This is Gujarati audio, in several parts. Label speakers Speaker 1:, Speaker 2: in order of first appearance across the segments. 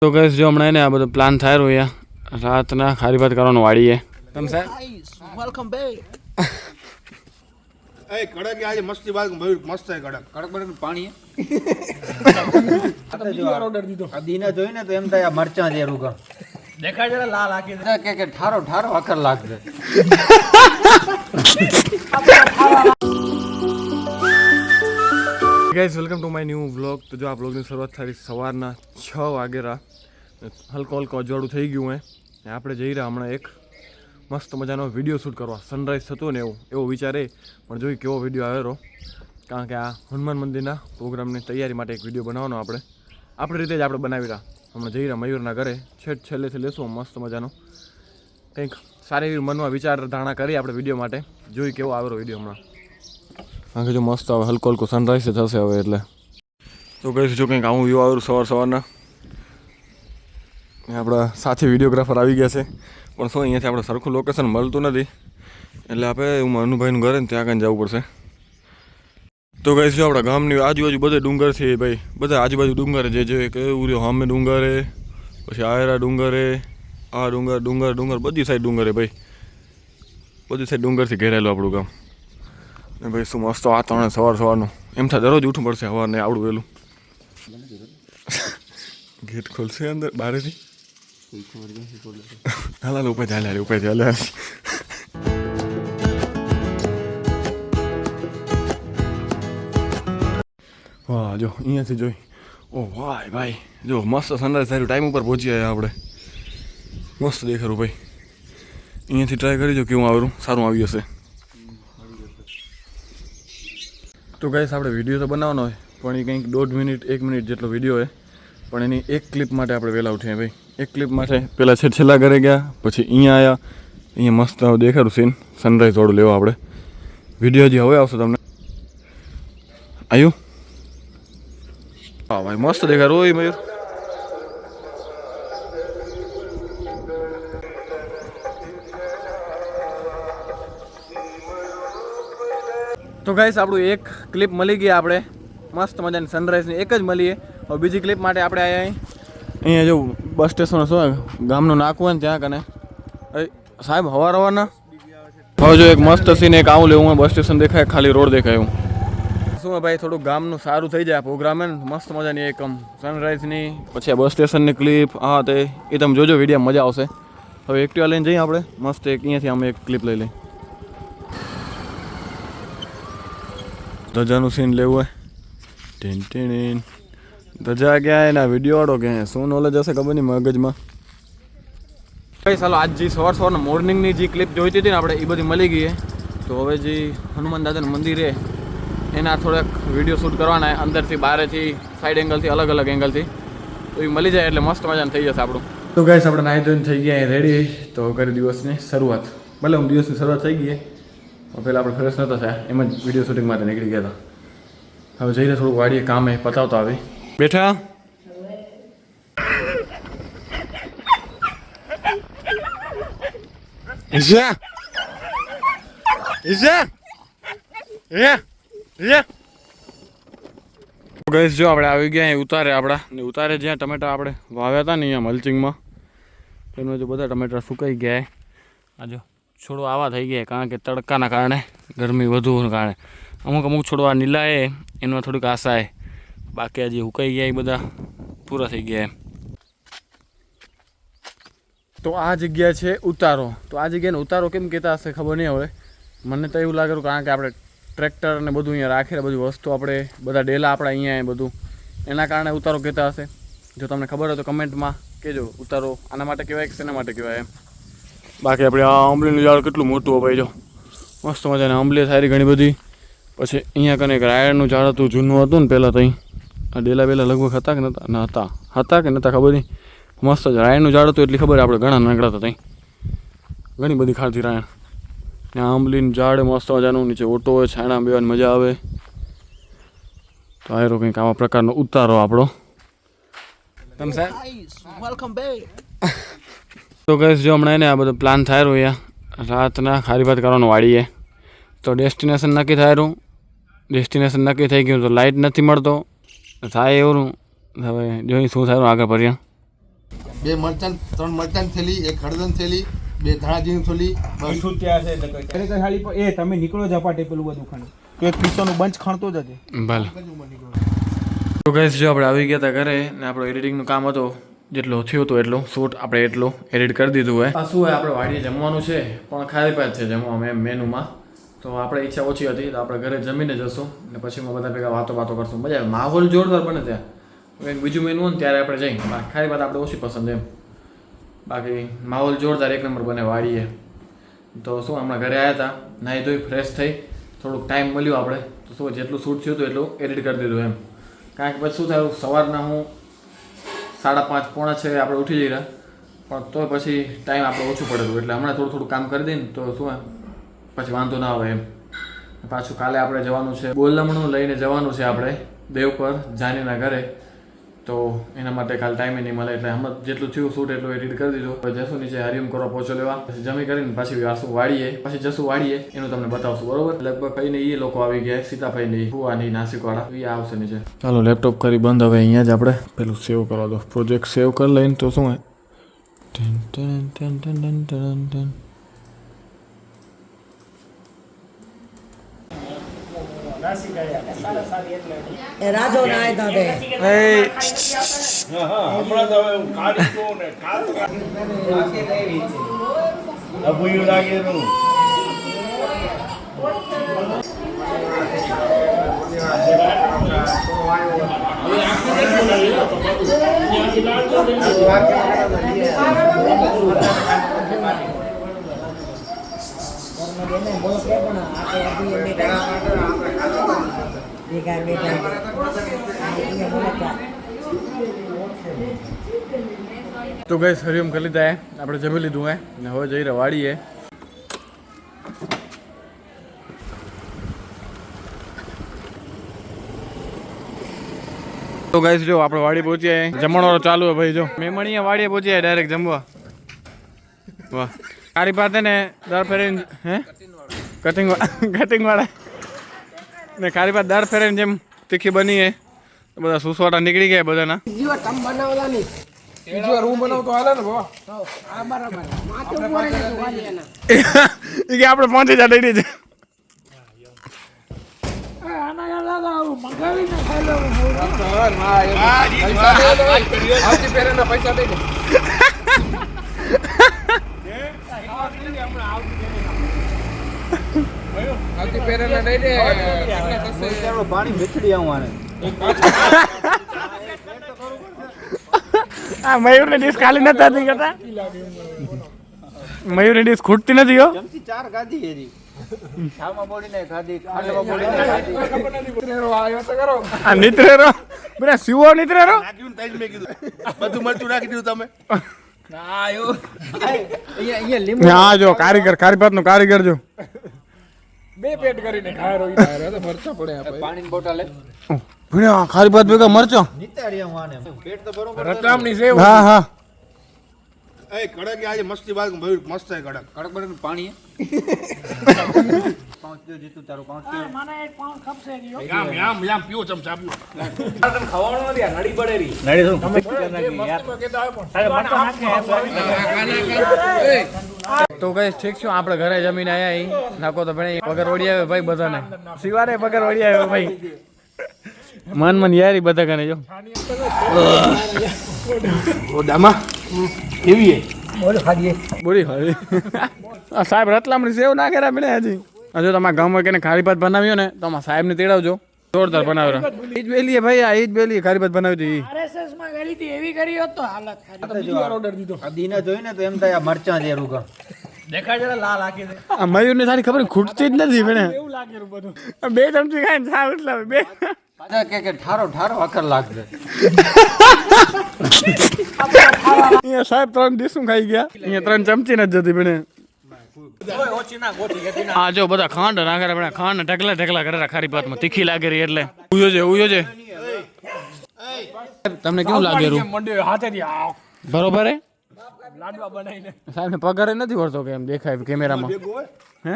Speaker 1: તો ગઈશ જો હમણાં ને આ બધો પ્લાન થાય રહ્યો રાતના ખારી ભાત કરવાનો વાડીએ તમે સાહેબ
Speaker 2: વેલકમ બેક એ કડક આજે મસ્તી વાત મસ્ત છે કડક કડક પાણી ઓર્ડર દીધો આ દીના જોઈને તો એમ થાય મરચાં જે રૂગા દેખાય જરા લાલ આખી કે ઠારો ઠારો અખર લાગશે
Speaker 1: guys welcome to my new vlog. તો જો આ વ્લોગની શરૂઆત થઈ સવારના 6 વાગ્યા હલકો અજવાળું થઈ ગયું હોય ને આપણે જઈ રહ્યા હમણાં એક મસ્ત મજાનો વિડીયો શૂટ કરવા. સનરાઈઝ થતું ને એવો વિચારે પણ જોઈ કેવો વિડીયો આવેલો, કારણ કે આ હનુમાન મંદિરના પ્રોગ્રામની તૈયારી માટે એક વિડીયો બનાવવાનો આપણી રીતે જ આપણે બનાવી રહ્યા. હમણાં જઈ રહ્યા મયુરના ઘરે, છેલ્લેથી લેશું મસ્ત મજાનો કંઈક સારી એવી મનમાં વિચાર ધારણા કરી આપણે વિડીયો માટે. જોઈ કેવો આવેલો વિડીયો હમણાં, કારણ કે જો મસ્ત આવે હલકો સનરાઈઝ થશે હવે એટલે. તો કહીશું જો કંઈક આવું વ્યૂ આવ્યું સવારના. આપણા સાથી વિડીયોગ્રાફર આવી ગયા છે, પણ શું અહીંયાથી આપણે સરખું લોકેશન મળતું નથી, એટલે આપણે હું અનુભાઈનું ઘરે ને ત્યાં કંઈ જવું પડશે. તો કહીશું આપણા ગામની આજુબાજુ બધે ડુંગર છે ભાઈ, બધા આજુબાજુ ડુંગર જે જોઈએ કે એવું રહ્યો સામે ડુંગરે, પછી આયરા ડુંગરે, આ ડુંગર બધી સાઈડ ડુંગરે ભાઈ, બધી સાઈડ ડુંગરથી ઘેરાયેલું આપણું ગામ. ને ભાઈ શું મસ્ત વાતાવરણ સવારનું, એમ થાય દરરોજ ઉઠવું પડશે સવારને આવડું વહેલું. ગેટ ખોલશે અંદર બહારેથી હાલ ઉપર ચાલે. વાહ જો અહીંયાથી જોઈ, ઓ વાહ ભાઈ જો મસ્ત સનરાઈઝ સારું ટાઈમ ઉપર પહોંચી આવ્યા આપણે, મસ્ત દેખાડું ભાઈ. અહીંયાથી ટ્રાય કરી જો કેવું આવેલું, સારું આવી હશે. તો ગાઈસ આપણે વિડીયો તો બનાવવાનો હોય, પણ એ કંઈક 1.5 મિનિટ 1 મિનિટ જેટલો વિડીયો હોય, પણ એની એક ક્લિપ માટે આપણે વહેલા ઉઠીએ ભાઈ. એક ક્લિપ માટે પહેલાં છેલ્લા ઘરે ગયા, પછી અહીંયા આવ્યા. અહીંયા મસ્ત દેખાડું સીન સનરાઈઝ વાળું લેવા આપણે. વિડીયો હજી હવે આવશે તમને. આવ્યું હા ભાઈ મસ્ત દેખાડું હોય મયુર. તો ગાઈસ આપણું એક ક્લિપ મળી ગઈ આપણે, મસ્ત મજાની સનરાઈઝની એક જ મળીએ. હવે બીજી ક્લિપ માટે આપણે અહીંયા જો બસ સ્ટેશન શું ગામનું નાખવું હોય ને ત્યાં કને સાહેબ હવારના હવે જો એક મસ્ત સીન એક આવું લેવું બસ સ્ટેશન દેખાય, ખાલી રોડ દેખાય એવું શું ભાઈ. થોડુંક ગામનું સારું થઈ જાય પ્રોગ્રામ ને મસ્ત મજાની એક સનરાઈઝની, પછી આ બસ સ્ટેશનની ક્લિપ હા તે એ તમે જોજો વિડીયો મજા આવશે. હવે એક્ટિવા લઈને જઈએ આપણે મસ્ત એક અહીંયાથી અમે એક ક્લિપ લઈ લઈએ. ધજાનું સીન લેવું હોય ટીન ધજા ક્યાં એના વિડીયો વાળો ક્યાં શું નોલેજ હશે ખબર નહીં મગજમાં. ભાઈ ચાલો આજ જે સવારના મોર્નિંગની જે ક્લિપ જોઈતી હતી ને આપણે એ બધી મળી ગઈ. તો હવે જે હનુમાન દાદાનું મંદિર છે એના થોડાક વિડીયો શૂટ કરવાના અંદરથી બહારેથી સાઈડ એંગલથી અલગ એંગલથી, તો એ મળી જાય એટલે મસ્ત મજાનું થઈ જશે આપણું. તો ગાઈસ આપણે નાહી ધોઈને થઈ ગયા રેડી, તો કરી દિવસની શરૂઆત. ભલે હું દિવસની શરૂઆત થઈ ગઈ, પહેલાં આપણે ફ્રેશ નહોતા થયા, એમ જ વિડીયો શૂટિંગ માટે નીકળી ગયા હતા. હવે જઈને થોડુંક વાડીએ કામે પતાવતા આવી બેઠા. ગઈશ જો આપણે આવી ગયા અહીં ઉતારે આપણા ને ઉતારે જ્યાં ટમેટા આપણે વાવ્યા હતા ને અહીંયા મલ્ચિંગમાં, એમાં જો બધા ટમેટા સુકાઈ ગયા. આ જો છોડો આવા થઈ ગયા, કારણ કે તડકાના કારણે ગરમી વધુના કારણે અમુક છોડવા નીલા એ એમાં થોડીક આશા એ, બાકી હજી હુકાઈ ગયા એ બધા પૂરા થઈ ગયા એમ. તો આ જગ્યા છે ઉતારો. તો આ જગ્યાને ઉતારો કેમ કહેતા હશે ખબર નહીં હવે, મને તો એવું લાગેલું કારણ કે આપણે ટ્રેક્ટર ને બધું અહીંયા રાખેલા, બધી વસ્તુ આપણે બધા ડેલા આપણા અહીંયા બધું, એના કારણે ઉતારો કહેતા હશે. જો તમને ખબર હોય તો કમેન્ટમાં કહેજો ઉતારો આના માટે કહેવાય કે શેના માટે કહેવાય એમ. બાકી આપણે આ આંબલીનું ઝાડ કેટલું મોટું હોય ભાઈ, જો મસ્ત મજાને આંબલી સારી ઘણી બધી. પછી અહીંયા કને એક રાયડનું ઝાડ હતું, જૂનું હતું ને પહેલાં ત્યાં. આ ડેલા લગભગ હતા કે નહોતા ખબર નહીં. મસ્ત જ રાયડનું ઝાડ હતું એટલી ખબર, આપણે ઘણા નાગડા હતા ત્યાં, ઘણી બધી ખાધી રાયણ. ને આંબલીનું ઝાડ મસ્ત મજાનું, નીચે ઓટો હોય, છાંયડા બેવાની મજા આવે. તો આયરો કંઈક આવા પ્રકારનો ઉતારો આપણો. તમે સાહેબ
Speaker 2: વેલકમ બેક.
Speaker 1: તો કહીશ જો હમણાં આ બધો પ્લાન થાય રહ્યો રાતના ખારી ભાત કરવાનું વાડીએ. તો ડેસ્ટિનેશન નક્કી થઈ ગયું, તો લાઇટ નથી મળતો થાય એવું. હવે જોઈ શું થાય આગળ ભર્યા.
Speaker 3: 2 મરચાં 3 મરચાં થેલી, 1 હળદન થેલી, 2 ધાણાજીની થેલી, બસ.
Speaker 4: ખરેખર હાલી પર એ તમે નીકળો ઝપાટે પેલું બધું ખાંડ તો એક પીસોનું બંચ ખાણતો જ હતી.
Speaker 1: ભલે તો ગાઈસ જો આપણે આવી ગયા હતા ઘરે ને આપણો એડિટિંગનું કામ હતું જેટલું થયું હતું એટલું શૂટ આપણે એટલું એડિટ કરી દીધું હોય. આ શું હોય આપણે વાડીએ જમવાનું છે પણ ખાલી પાત છે જમવા મેનુમાં. તો આપણે ઈચ્છા ઓછી હતી તો આપણે ઘરે જમીને જશું ને પછી બધા ભેગા વાતો કરશું. મજા આવે, માહોલ જોરદાર બને ત્યાં. કંઈક બીજું મેનુ હોય ને ત્યારે આપણે જઈએ, ખાલી વાત આપણે ઓછી પસંદ એમ. બાકી માહોલ જોરદાર એક નંબર બને વાડીએ. તો શું હમણાં ઘરે આવ્યા હતા, નાહી ધોઈ ફ્રેશ થઈ, થોડુંક ટાઈમ મળ્યો આપણે તો શું જેટલું શૂટ થયું હતું એટલું એડિટ કરી દીધું એમ. કારણ કે પછી શું થયું સવારના હું 5:30 પોણા 6 આપણે ઉઠી જઈ રહ્યા પણ તોય પછી ટાઈમ આપણે ઓછું પડે હતું એટલે હમણાં થોડું કામ કરી દઈએ ને તો શું પછી વાંધો ના આવે એમ. પાછું કાલે આપણે જવાનું છે બોલમણું લઈને જવાનું છે આપણે દેવ પર જાનીના ઘરે. તો એના માટે કાલે ટાઈમે નહીં મળે એટલે હમણાં જેટલું થયું શૂટ એટલું એડિટ કરી દીધું. હવે જશું નીચે હરિયમ કરવા પહોંચો લેવા, પછી જમી કરીને પાછી આસું વાળીએ, પછી જશું વાળીએ એનું તમને બતાવશું બરોબર. લગભગ કઈને એ લોકો આવી ગયા, સીતાભાઈ ભુવાની નાસિકવાળા એ આવશે નીચે. ચાલો લેપટોપ કરી બંધ, હવે અહીંયા જ આપણે પેલું સેવ કરવા દો. પ્રોજેક્ટ સેવ કરી લઈને તો શું હોય
Speaker 5: રાજો ના દાદે
Speaker 6: હમણાં તો હવે કાઢી તો ને અભુયું લાગેલું
Speaker 1: તો ગઈ હરિયમ કરી લીધા આપણે જમી લીધું ને હવે જઈ રહ્યા વાડીએ. તો ગાઈસ જો આપણે વાડી પહોંચ્યા, જમણવાળો ચાલુ હોય ભાઈ. જો મેમણીયા વાડીએ પહોંચ્યા ડાયરેક્ટ જમવા. વાહ તારી પાસે ને દર ફેરીને કટિંગ વાળા ને ખારી પાસે દર ફેરીને જેમ તીખી બની હે બધા સુસવાટા નીકળી ગયા બધાના. એ કે આપણે પહોંચી જા ડેડી છે.
Speaker 2: પાણી મીઠડી આવવાને
Speaker 1: આ મયુરની ડીશ ખાલી નથી થતી કરતા. મયુરની ડીશ ખૂટતી નથી હો.
Speaker 2: ચમચી 4 ગાધી હજી ખાવામાં બોડીને ખાધી, ખાંડમાં બોડીને ખાધી.
Speaker 1: આ નીતરેરો બરા સિવો નીતરેરો
Speaker 3: નાખ્યું ને તઈ જ મેં કીધું બધું મરચું નાખી દીધું તમે.
Speaker 2: અહીંયા લીંબુ
Speaker 1: હા જો કારીગરનો કારીગર જો
Speaker 2: પાણીની બોટલ
Speaker 1: ભીણ્યા ખારી ભાત ભેગા મરચો
Speaker 2: નીતાડી આવવાને પેટ તો બરોબર
Speaker 1: હા હા
Speaker 3: એ કડક આજે મસ્તી વાત ભાઈ મસ્ત છે કડક.
Speaker 2: કડક બડક પાણી પાંચ દે જીતું તારું પાંચ દે
Speaker 3: યામ પીવો ચમચા પીવો.
Speaker 1: તો કઈ ઠીક છે આપણે ઘરે જમીને આયા નાખો તો ભાઈ પગાર વળી આવ્યો ભાઈ બધાને. સિવારે પગાર વળી આવ્યો ભાઈ. મન યારી બધા કને જો ઓડામાં કેવી હે બોરી ખાલી આ સાહેબ રતલામણી સેવ ના કર્યા મને હજી. જો તમારા ગામમાં કેને ખારી ભાત બનાવ્યો ને તો અમારા સાહેબને તેડાવજો, જોરદાર બનાવ્યો. ઈ જ બેલી ભાઈ, આ ઈ જ બેલી ખારી ભાત બનાવી હતી.
Speaker 5: આરએસએસ માં ગળી હતી એવી કરી હોત તો હાલત
Speaker 2: આ દીના જોઈને તો એમ થાય મરચાં જે રૂગા
Speaker 6: દેખાય જરા લાલ આખી દે.
Speaker 1: આ મયુરની સારી ખબર ખૂટતી જ નથી મને. એવું લાગે બધું. બે ચમચી ખાઈને ચા ઉઠલાવે બે.
Speaker 2: પાછા કે ઠારો અખર લાગશે.
Speaker 1: અહીંયા સાહેબ 3 ડીશું ખાઈ ગયા. અહીંયા 3 ચમચી ન જતી મને. હા જો બધા ખાંડ નાખે આપણે ખાંડ ઢગલા કરે ખારી ભાતમાં તીખી લાગે રહી એટલે ઉયો છે. તમને કેવું લાગે રૂ બરોબર હે સાહેબ ને પગારે નથી વળતો કે એમ દેખાય કેમેરામાં હે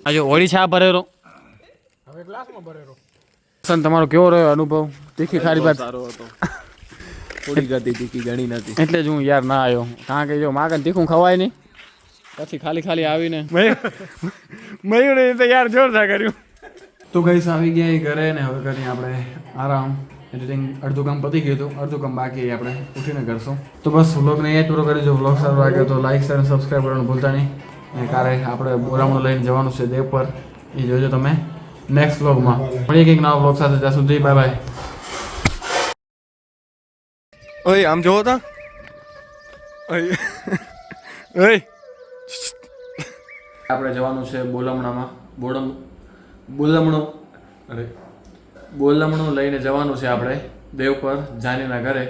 Speaker 1: આ જો ઓળી છા ભરેરો હવે ગ્લાસમાં ભરેરો. તમારો કેવો રહ્યો અનુભવ તીખી ખારી ભાત? સારો હતો.
Speaker 2: થોડી ગતી તીખી ગણી નથી.
Speaker 1: એટલે જ હું યાર ના આવ્યો, કારણ કે જો માગન તીખું ખવાય નહીં, પછી ખાલી ખાલી આવીને મયુર તો યાર જોરદાર કર્યું. તો ગઈસ આવી ગયા ઘરે ને હવે કરી આપણે આરામ. એડિટિંગ અડધું કામ પતી ગયું હતું, અડધું કામ બાકી આપણે ઉઠીને કરશું. તો બસ વ્લોગને અહીંયા પૂરો કરી. જો વ્લોગ સારો લાગ્યો તો લાઈક શેર અને સબસ્ક્રાઈબ કરવાનું ભૂલતા નહીં. અને કાલે આપણે બોરામણું લઈને જવાનું છે દેવ પર, એ જોજો તમે નેક્સ્ટ વ્લોગમાં. મળીએ કંઈક નવા વ્લોગ સાથે, ત્યાં સુધી બાય બાય.
Speaker 4: ઓય આમ જોવો તા ઓય ઓય
Speaker 1: આપણે જવાનું છે બોલમણું લઈને જવાનું છે આપણે દેવ પર જાનીના ઘરે.